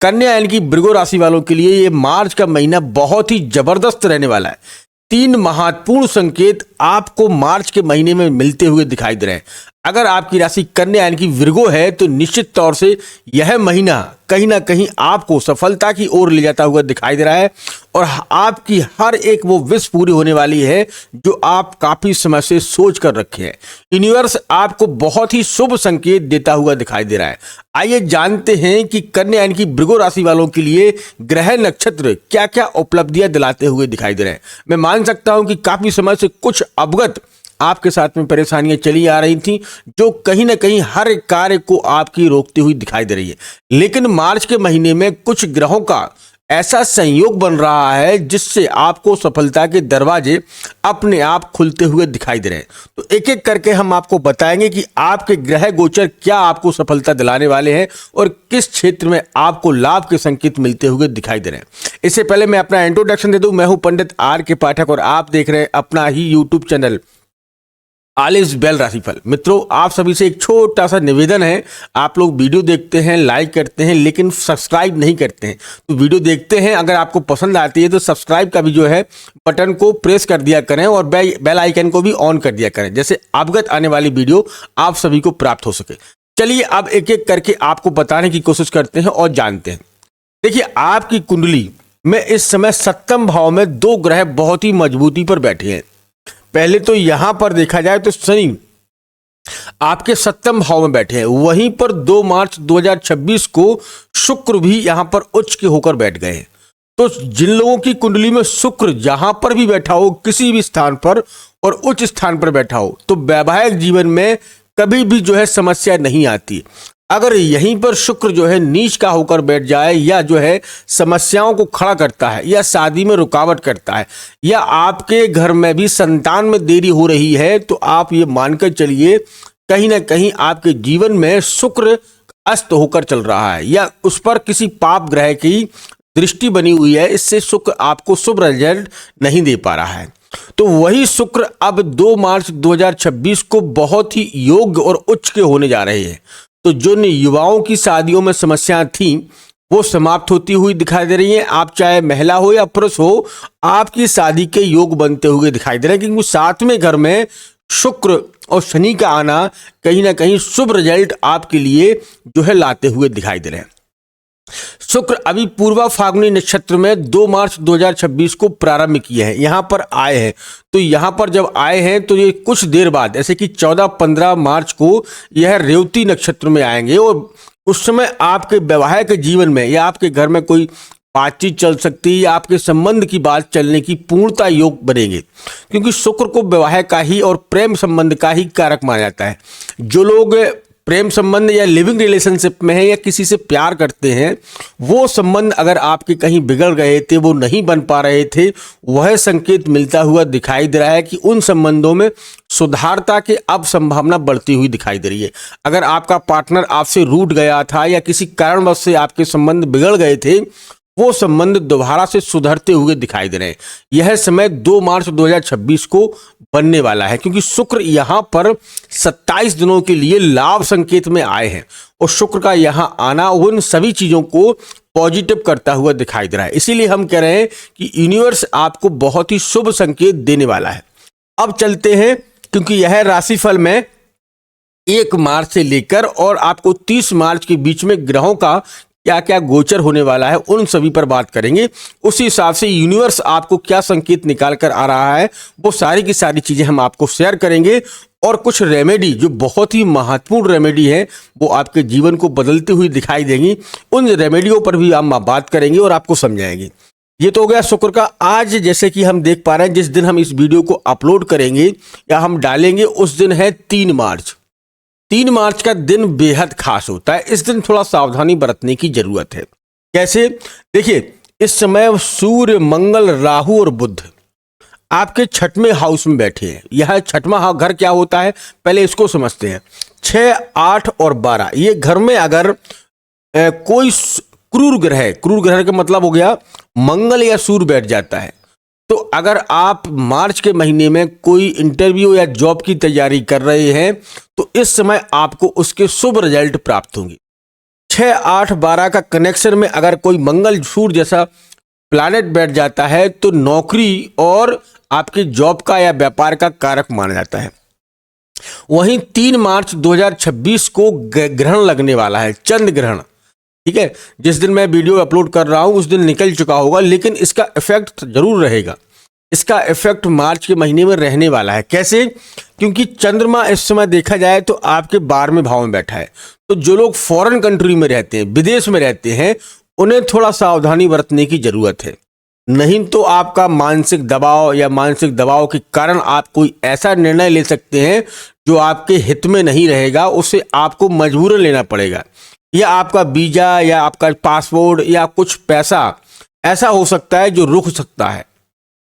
कन्या यानी कि वृगो राशि वालों के लिए ये मार्च का महीना बहुत ही जबरदस्त रहने वाला है। 3 महत्वपूर्ण संकेत आपको मार्च के महीने में मिलते हुए दिखाई दे रहे हैं। अगर आपकी राशि कन्या यानी कि वृगो है तो निश्चित तौर से यह महीना कहीं ना कहीं आपको सफलता की ओर ले जाता हुआ दिखाई दे रहा है और आपकी हर एक वो विश पूरी होने वाली है जो आप काफी समय से सोच कर रखे हैं। यूनिवर्स आपको बहुत ही शुभ संकेत देता हुआ दिखाई दे रहा है। आइए जानते हैं कि कन्या यानी कि वृगो राशि वालों के लिए ग्रह नक्षत्र क्या क्या उपलब्धियां दिलाते हुए दिखाई दे रहे हैं। मैं मान सकता हूं कि काफी समय से कुछ अवगत आपके साथ में परेशानियां चली आ रही थी जो कहीं ना कहीं हर एक कार्य को आपकी रोकती हुई दिखाई दे रही है, लेकिन मार्च के महीने में कुछ ग्रहों का ऐसा संयोग बन रहा है जिससे आपको सफलता के दरवाजे अपने आप खुलते हुए दिखाई दे रहे हैं। तो एक एक करके हम आपको बताएंगे कि आपके ग्रह गोचर क्या आपको सफलता दिलाने वाले हैं और किस क्षेत्र में आपको लाभ के संकेत मिलते हुए दिखाई दे रहे हैं। इससे पहले मैं अपना इंट्रोडक्शन दे दूं। मैं हूं पंडित आर के पाठक और आप देख रहे हैं अपना ही यूट्यूब चैनल आलिस बेल राशिफल। मित्रों, आप सभी से एक छोटा सा निवेदन है, आप लोग वीडियो देखते हैं, लाइक करते हैं, लेकिन सब्सक्राइब नहीं करते हैं। तो वीडियो देखते हैं, अगर आपको पसंद आती है तो सब्सक्राइब का भी जो है बटन को प्रेस कर दिया करें और बेल आइकन को भी ऑन कर दिया करें, जैसे अवगत आने वाली वीडियो आप सभी को प्राप्त हो सके। चलिए अब एक एक करके आपको बताने की कोशिश करते हैं और जानते हैं। देखिए, आपकी कुंडली में इस समय 7वें भाव में 2 ग्रह बहुत ही मजबूती पर बैठे हैं। पहले तो यहां पर देखा जाए तो शनि आपके 7वें भाव में बैठे हैं, वहीं पर 2 मार्च 2026 को शुक्र भी यहां पर उच्च के होकर बैठ गए हैं। तो जिन लोगों की कुंडली में शुक्र जहां पर भी बैठा हो, किसी भी स्थान पर और उच्च स्थान पर बैठा हो, तो वैवाहिक जीवन में कभी भी जो है समस्या नहीं आती। अगर यहीं पर शुक्र जो है नीच का होकर बैठ जाए या जो है समस्याओं को खड़ा करता है या शादी में रुकावट करता है या आपके घर में भी संतान में देरी हो रही है, तो आप ये मानकर चलिए कहीं ना कहीं आपके जीवन में शुक्र अस्त होकर चल रहा है या उस पर किसी पाप ग्रह की दृष्टि बनी हुई है। इससे शुक्र आपको शुभ रिजल्ट नहीं दे पा रहा है। तो वही शुक्र अब 2 मार्च 2026 को बहुत ही योग्य और उच्च के होने जा रहे हैं। तो जो युवाओं की शादियों में समस्याएं थी वो समाप्त होती हुई दिखाई दे रही हैं। आप चाहे महिला हो या पुरुष हो, आपकी शादी के योग बनते हुए दिखाई दे रहे हैं, क्योंकि 7वें घर में शुक्र और शनि का आना कहीं ना कहीं शुभ रिजल्ट आपके लिए जो है लाते हुए दिखाई दे रहे हैं। शुक्र अभी पूर्वा फाल्गुनी नक्षत्र में 2 मार्च 2026 को प्रारंभ किए हैं, यहां पर आए हैं। तो यहां पर जब आए हैं तो ये कुछ देर बाद जैसे कि 14-15 मार्च को यह रेवती नक्षत्र में आएंगे और उस समय आपके वैवाहिक जीवन में या आपके घर में कोई बातचीत चल सकती है या आपके संबंध की बात चलने की पूर्णता योग बनेंगे, क्योंकि शुक्र को वैवाहिक का ही और प्रेम संबंध का ही कारक माना जाता है। जो लोग प्रेम संबंध या लिविंग रिलेशनशिप में है या किसी से प्यार करते हैं, वो संबंध अगर आपके कहीं बिगड़ गए थे, वो नहीं बन पा रहे थे, वह संकेत मिलता हुआ दिखाई दे रहा है कि उन संबंधों में सुधारता की अब संभावना बढ़ती हुई दिखाई दे रही है। अगर आपका पार्टनर आपसे रूठ गया था या किसी कारणवश से आपके संबंध बिगड़ गए थे, वो संबंध दोबारा से सुधरते हुए दिखाई दे रहे हैं। यह समय 2 मार्च 2026 को बनने वाला है, क्योंकि शुक्र यहां पर 27 दिनों के लिए लाभ संकेत में आए हैं और शुक्र का यहां आना उन सभी चीजों को पॉजिटिव करता हुआ दिखाई दे रहा है। इसीलिए हम कह रहे हैं कि यूनिवर्स आपको बहुत ही शुभ संकेत देने वाला है। अब चलते हैं, क्योंकि यह राशिफल में 1 मार्च से लेकर और आपको 30 मार्च के बीच में ग्रहों का क्या क्या गोचर होने वाला है, उन सभी पर बात करेंगे। उसी हिसाब से यूनिवर्स आपको क्या संकेत निकाल कर आ रहा है, वो सारी की सारी चीजें हम आपको शेयर करेंगे। और कुछ रेमेडी जो बहुत ही महत्वपूर्ण रेमेडी है वो आपके जीवन को बदलती हुई दिखाई देंगी, उन रेमेडियों पर भी हम बात करेंगे और आपको समझाएंगे। ये तो हो गया शुक्र का। आज जैसे कि हम देख पा रहे हैं, जिस दिन हम इस वीडियो को अपलोड करेंगे या हम डालेंगे उस दिन है 3 मार्च। 3 मार्च का दिन बेहद खास होता है। इस दिन थोड़ा सावधानी बरतने की जरूरत है। कैसे? देखिए, इस समय सूर्य, मंगल, राहु और बुध आपके 6वें हाउस में बैठे हैं। यह 6वां घर क्या होता है, पहले इसको समझते हैं। 6, 8 और 12 ये घर में अगर कोई क्रूर ग्रह का मतलब हो गया मंगल या सूर्य बैठ जाता है, तो अगर आप मार्च के महीने में कोई इंटरव्यू या जॉब की तैयारी कर रहे हैं तो इस समय आपको उसके शुभ रिजल्ट प्राप्त होंगे। 6, 8, 12 का कनेक्शन में अगर कोई मंगल सूर्य जैसा प्लैनेट बैठ जाता है तो नौकरी और आपके जॉब का या व्यापार का कारक माना जाता है। वहीं 3 मार्च 2026 को ग्रहण लगने वाला है, चंद्र ग्रहण। ठीक है, जिस दिन मैं वीडियो अपलोड कर रहा हूं उस दिन निकल चुका होगा, लेकिन इसका इफेक्ट जरूर रहेगा। इसका इफेक्ट मार्च के महीने में रहने वाला है। कैसे? क्योंकि चंद्रमा इस समय देखा जाए तो आपके 12वें भाव में बैठा है। तो जो लोग फॉरेन कंट्री में रहते हैं, विदेश में रहते हैं, उन्हें थोड़ा सावधानी बरतने की जरूरत है। नहीं तो आपका मानसिक दबाव या मानसिक दबाव के कारण आप कोई ऐसा निर्णय ले सकते हैं जो आपके हित में नहीं रहेगा, उसे आपको मजबूरन लेना पड़ेगा। या आपका वीजा या आपका पासपोर्ट या कुछ पैसा ऐसा हो सकता है जो रुक सकता है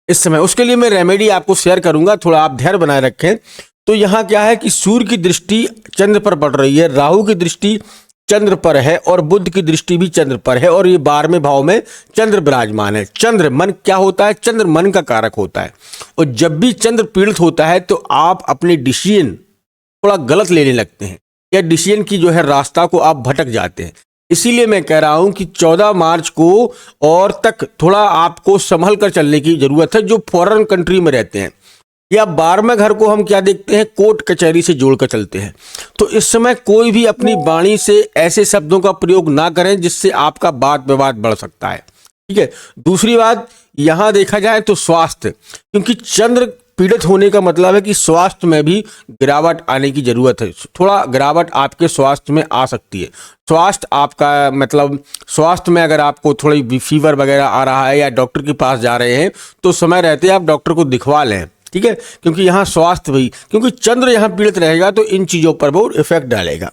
इस समय। उसके लिए मैं रेमेडी आपको शेयर करूंगा, थोड़ा आप धैर्य बनाए रखें। तो यहाँ क्या है कि सूर्य की दृष्टि चंद्र पर पड़ रही है, राहु की दृष्टि चंद्र पर है और बुध की दृष्टि भी चंद्र पर है, और ये 12वें भाव में चंद्र विराजमान है। चंद्र मन क्या होता है? चंद्र मन का कारक होता है, और जब भी चंद्र पीड़ित होता है तो आप अपने डिसीजन थोड़ा गलत लेने लगते हैं, या डिसीजन की जो है रास्ता को आप भटक जाते हैं। इसीलिए मैं कह रहा हूं कि 14 मार्च को और तक थोड़ा आपको संभल कर चलने की जरूरत है, जो फॉरेन कंट्री में रहते हैं। या 12वें घर को हम क्या देखते हैं? कोर्ट कचहरी से जोड़कर चलते हैं। तो इस समय कोई भी अपनी वाणी से ऐसे शब्दों का प्रयोग ना करें जिससे आपका वाद विवाद बढ़ सकता है। ठीक है। दूसरी बात, यहां देखा जाए तो स्वास्थ्य, क्योंकि चंद्र पीड़ित होने का मतलब है कि स्वास्थ्य में भी गिरावट आने की जरूरत है। थोड़ा गिरावट आपके स्वास्थ्य में आ सकती है। स्वास्थ्य आपका मतलब स्वास्थ्य में अगर आपको थोड़ी फीवर वगैरह आ रहा है या डॉक्टर के पास जा रहे हैं तो समय रहते आप डॉक्टर को दिखवा लें। ठीक है, क्योंकि यहाँ स्वास्थ्य भी, क्योंकि चंद्र यहाँ पीड़ित रहेगा तो इन चीजों पर वो इफेक्ट डालेगा।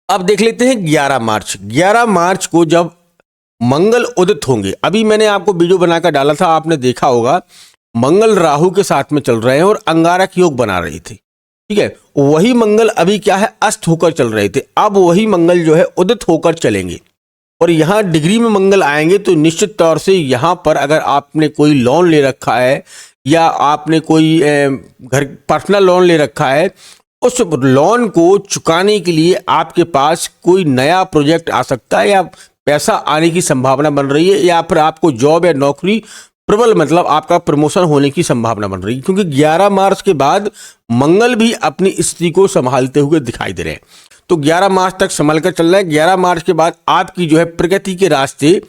अब देख लेते हैं 11 मार्च। 11 मार्च को जब मंगल उदित होंगे, अभी मैंने आपको वीडियो बनाकर डाला था, आपने देखा होगा, मंगल राहु के साथ में चल रहे हैं और अंगारक योग बना रही थी। ठीक है, वही मंगल अभी क्या है? अस्त होकर चल रहे थे। अब वही मंगल जो है उदित होकर चलेंगे और यहाँ डिग्री में मंगल आएंगे। तो निश्चित तौर से यहाँ पर अगर आपने कोई लोन ले रखा है या आपने कोई घर पर्सनल लोन ले रखा है, उस लोन को चुकाने के लिए आपके पास कोई नया प्रोजेक्ट आ सकता है या पैसा आने की संभावना बन रही है, या फिर आपको जॉब या नौकरी प्रबल मतलब आपका प्रमोशन होने की संभावना बन रही है। क्योंकि 11 मार्च के बाद मंगल भी अपनी स्थिति को संभालते हुए दिखाई दे रहे हैं। तो 11 मार्च तक संभल कर चल रहा है। 11 मार्च के बाद आपकी जो है प्रगति के रास्ते,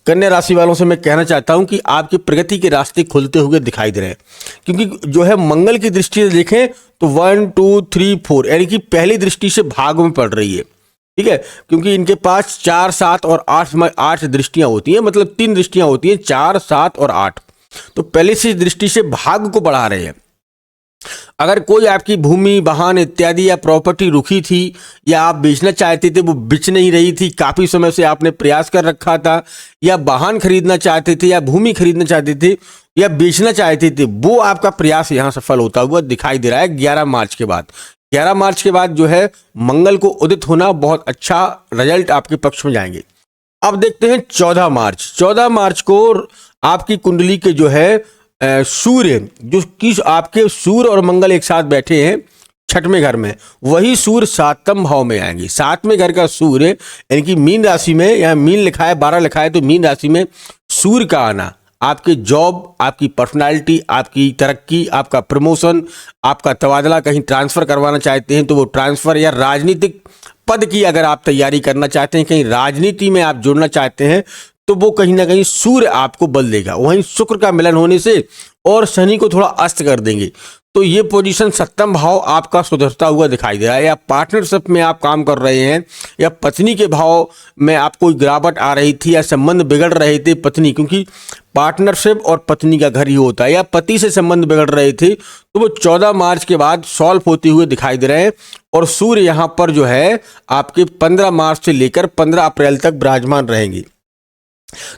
कन्या राशि वालों से मैं कहना चाहता हूं कि आपकी प्रगति के रास्ते खुलते हुए दिखाई दे रहे हैं। क्योंकि जो है मंगल की दृष्टि से देखें तो 1, 2, 3, 4 यानी कि पहली दृष्टि से भाग में पड़ रही है। ठीक है, क्योंकि इनके पास 4, 7 और 8 दृष्टियां होती हैं, मतलब 3 दृष्टियां होती हैं, 4, 7 और 8। तो पहली सी दृष्टि से भाग को बढ़ा रहे हैं। अगर कोई आपकी भूमि, वाहन इत्यादि या प्रॉपर्टी रुकी थी या आप बेचना चाहते थे, वो बिच नहीं रही थी, काफी समय से आपने प्रयास कर रखा था, या वाहन खरीदना चाहते थे या भूमि खरीदना चाहते थे या बेचना चाहते थे, वो आपका प्रयास यहां सफल होता हुआ दिखाई दे रहा है 11 मार्च के बाद। 11 मार्च के बाद जो है मंगल को उदित होना, बहुत अच्छा रिजल्ट आपके पक्ष में जाएंगे। अब देखते हैं 14 मार्च। 14 मार्च को आपकी कुंडली के जो है सूर्य, जो कि आपके सूर्य और मंगल एक साथ बैठे हैं 6वें घर में, वही सूर्य 7वें भाव में आएंगे। 7वें घर का सूर्य यानी कि मीन राशि में, या मीन लिखा है 12 लिखा है तो मीन राशि में सूर्य का आना आपके जॉब, आपकी पर्सनालिटी, आपकी तरक्की, आपका प्रमोशन, आपका तबादला, कहीं ट्रांसफर करवाना चाहते हैं तो वो ट्रांसफर, या राजनीतिक पद की अगर आप तैयारी करना चाहते हैं, कहीं राजनीति में आप जुड़ना चाहते हैं, तो वो कहीं ना कहीं सूर्य आपको बल देगा। वहीं शुक्र का मिलन होने से और शनि को थोड़ा अस्त कर देंगे। तो ये पोजीशन 7वां भाव आपका सुधरता हुआ दिखाई दे रहा है। या पार्टनरशिप में आप काम कर रहे हैं, या पत्नी के भाव में आपको गिरावट आ रही थी, या संबंध बिगड़ रहे थे पत्नी, क्योंकि पार्टनरशिप और पत्नी का घर ही होता है, या पति से संबंध बिगड़ रहे थे, तो वो 14 मार्च के बाद सॉल्व होते हुए दिखाई दे रहे हैं। और सूर्य यहाँ पर जो है आपके 15 मार्च से लेकर 15 अप्रैल तक विराजमान रहेंगे।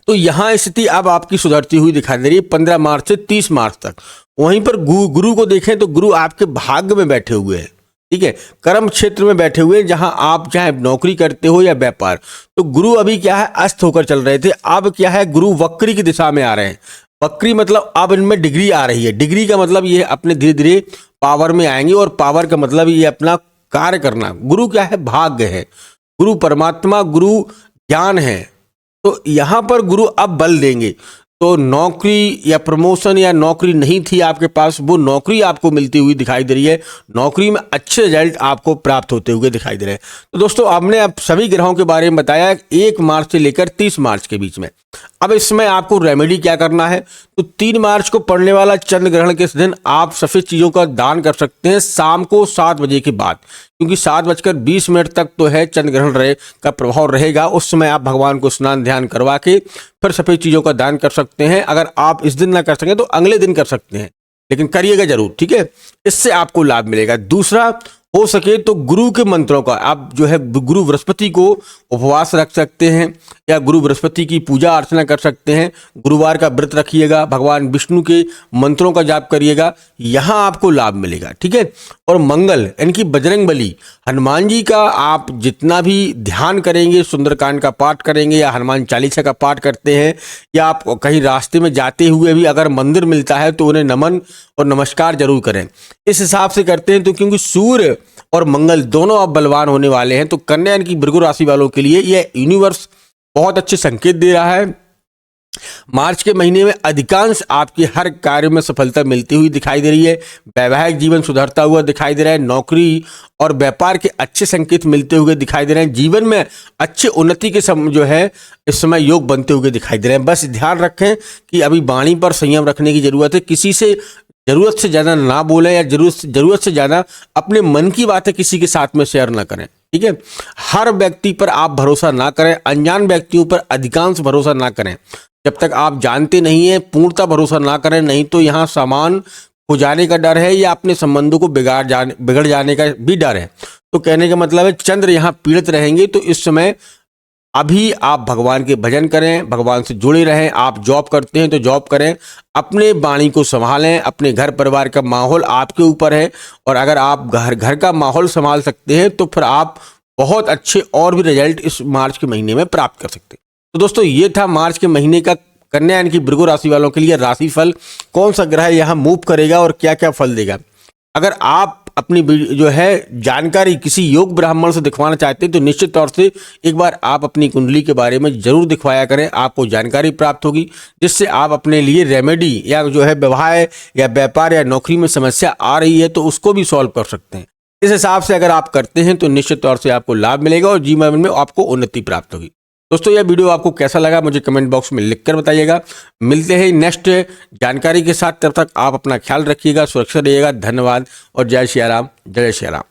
तो यहां स्थिति अब आपकी सुधरती हुई दिखाई दे रही है 15 मार्च से 30 मार्च तक। वहीं पर गुरु को देखें तो गुरु आपके भाग्य में बैठे हुए हैं। ठीक है, कर्म क्षेत्र में बैठे हुए हैं, जहां आप चाहे नौकरी करते हो या व्यापार। तो गुरु अभी क्या है अस्त होकर चल रहे थे, अब क्या है गुरु वक्री की दिशा में आ रहे हैं। वक्री मतलब अब इनमें डिग्री आ रही है। डिग्री का मतलब ये अपने धीरे धीरे पावर में आएंगे, और पावर का मतलब ये अपना कार्य करना। गुरु क्या है? भाग्य है। गुरु परमात्मा, गुरु ज्ञान है। तो यहाँ पर गुरु अब बल देंगे। तो नौकरी या प्रमोशन या नौकरी नहीं थी आपके पास, वो नौकरी आपको मिलती हुई दिखाई दे रही है। नौकरी में अच्छे रिजल्ट आपको प्राप्त होते हुए दिखाई दे रहे हैं। तो दोस्तों, हमने अब सभी ग्रहों के बारे में बताया 1 मार्च से लेकर 30 मार्च के बीच में। अब इसमें आपको रेमेडी क्या करना है, तो 3 मार्च को पड़ने वाला चंद्र ग्रहण के दिन आप सफेद चीज़ों का दान कर सकते हैं शाम को 7 बजे के बाद, क्योंकि 7:20 तक तो है चंद्र ग्रहण का प्रभाव रहेगा। उस समय आप भगवान को स्नान ध्यान करवा के फिर सफेद चीज़ों का दान कर सकते हैं। अगर आप इस दिन ना कर सकें तो अगले दिन कर सकते हैं, लेकिन करिएगा जरूर, ठीक है। इससे आपको लाभ मिलेगा। दूसरा, हो सके तो गुरु के मंत्रों का आप जो है गुरु बृहस्पति को उपवास रख सकते हैं या गुरु बृहस्पति की पूजा अर्चना कर सकते हैं। गुरुवार का व्रत रखिएगा, भगवान विष्णु के मंत्रों का जाप करिएगा, यहाँ आपको लाभ मिलेगा, ठीक है। और मंगल यानी कि बजरंग बली, हनुमान जी का आप जितना भी ध्यान करेंगे, सुंदरकांड का पाठ करेंगे या हनुमान चालीसा का पाठ करते हैं, या आप कहीं रास्ते में जाते हुए भी अगर मंदिर मिलता है तो उन्हें नमन और नमस्कार जरूर करें। इस हिसाब से करते हैं तो क्योंकि सूर्य और मंगल दोनों अब बलवान होने वाले हैं, तो कन्या यानी कि भृगु राशि वालों के लिए यह यूनिवर्स बहुत अच्छे संकेत दे रहा है। मार्च के महीने में अधिकांश आपके हर कार्य में सफलता मिलती हुई दिखाई दे रही है। वैवाहिक जीवन सुधरता हुआ दिखाई दे रहा है। नौकरी और व्यापार के अच्छे संकेत मिलते हुए दिखाई दे रहे हैं। जीवन में अच्छे उन्नति के जो है इस समय योग बनते हुए दिखाई दे रहे हैं। बस ध्यान रखें कि अभी वाणी पर संयम रखने की जरूरत है। किसी से जरूरत से ज़्यादा ना बोलें या जरूरत से ज़्यादा अपने मन की बातें किसी के साथ में शेयर ना करें, ठीक है। हर व्यक्ति पर आप भरोसा ना करें, अनजान व्यक्तियों पर अधिकांश भरोसा ना करें। जब तक आप जानते नहीं हैं पूर्णतः भरोसा ना करें, नहीं तो यहाँ सामान खो जाने का डर है या अपने संबंधों को बिगड़ जाने का भी डर है। तो कहने का मतलब है चंद्र यहाँ पीड़ित रहेंगे। तो इस समय अभी आप भगवान के भजन करें, भगवान से जुड़े रहें। आप जॉब करते हैं तो जॉब करें, अपने वाणी को संभालें। अपने घर परिवार का माहौल आपके ऊपर है, और अगर आप घर का माहौल संभाल सकते हैं तो फिर आप बहुत अच्छे और भी रिजल्ट इस मार्च के महीने में प्राप्त कर सकते हैं। तो दोस्तों, ये था मार्च के महीने का कन्या यानी कि भृगु राशि वालों के लिए राशिफल। कौन सा ग्रह यहाँ मूव करेगा और क्या क्या फल देगा। अगर आप अपनी जो है जानकारी किसी योग ब्राह्मण से दिखवाना चाहते हैं तो निश्चित तौर से एक बार आप अपनी कुंडली के बारे में जरूर दिखवाया करें। आपको जानकारी प्राप्त होगी, जिससे आप अपने लिए रेमेडी या जो है विवाह या व्यापार या नौकरी में समस्या आ रही है तो उसको भी सॉल्व कर सकते हैं। इस हिसाब से अगर आप करते हैं तो निश्चित तौर से आपको लाभ मिलेगा और जीवन में आपको उन्नति प्राप्त होगी। दोस्तों, यह वीडियो आपको कैसा लगा मुझे कमेंट बॉक्स में लिखकर बताइएगा। मिलते हैं नेक्स्ट जानकारी के साथ, तब तक आप अपना ख्याल रखिएगा, सुरक्षित रहिएगा। धन्यवाद और जय श्री राम, जय श्री राम।